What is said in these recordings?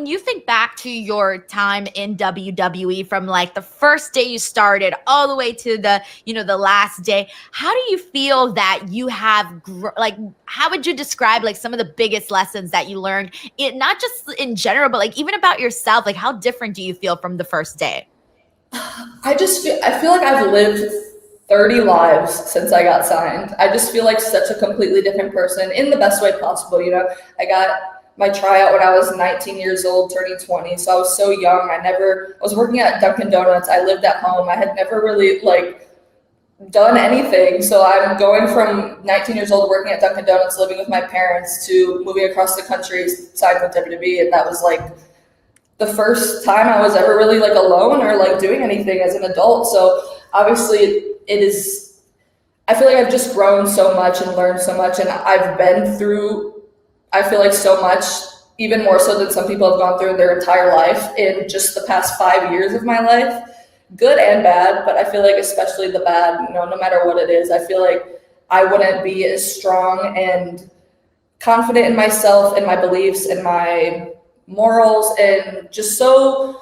when you think back to your time in WWE, from like the first day you started all the way to the last day, how do you feel that you have like, how would you describe like some of the biggest lessons that you learned, not just in general, but like even about yourself? Like, how different do you feel from the first day? I feel like I've lived 30 lives since I got signed. I just feel like such a completely different person in the best way possible. I got my tryout when I was 19 years old, turning 20. So I was so young. I was working at Dunkin' Donuts. I lived at home. I had never really done anything. So I'm going from 19 years old working at Dunkin' Donuts, living with my parents, to moving across the country, signed with WWE. And that was the first time I was ever really alone or doing anything as an adult. So obviously it is, I feel like I've just grown so much and learned so much, and I've been through, I feel like, so much, even more so than some people have gone through their entire life in just the past 5 years of my life, good and bad. But I feel like especially the bad, no matter what it is, I feel like I wouldn't be as strong and confident in myself and my beliefs and my morals and just so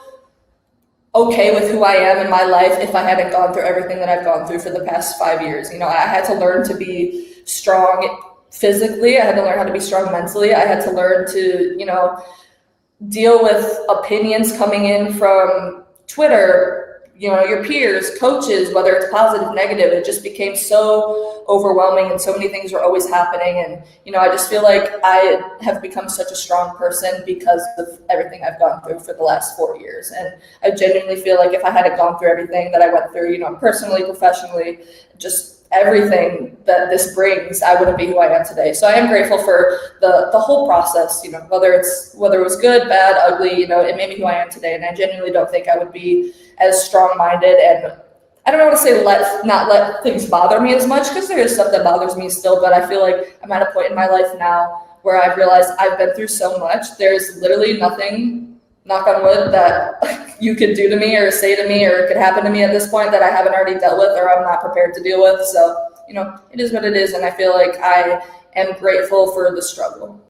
okay with who I am in my life if I hadn't gone through everything that I've gone through for the past 5 years. I had to learn to be strong physically. I had to learn how to be strong mentally. I had to learn to, deal with opinions coming in from Twitter, your peers, coaches, whether it's positive, negative. It just became so overwhelming and so many things were always happening. And, I just feel like I have become such a strong person because of everything I've gone through for the last 4 years. And I genuinely feel like if I hadn't gone through everything that I went through, personally, professionally, just everything that this brings, I wouldn't be who I am today. So I am grateful for the whole process, whether it was good, bad, ugly, it made me who I am today. And I genuinely don't think I would be as strong-minded, and I don't want to say not let things bother me as much, because there is stuff that bothers me still, but I feel like I'm at a point in my life now where I've realized I've been through so much. There's literally nothing, knock on wood, that you could do to me or say to me or could happen to me at this point that I haven't already dealt with or I'm not prepared to deal with. So, it is what it is, and I feel like I am grateful for the struggle.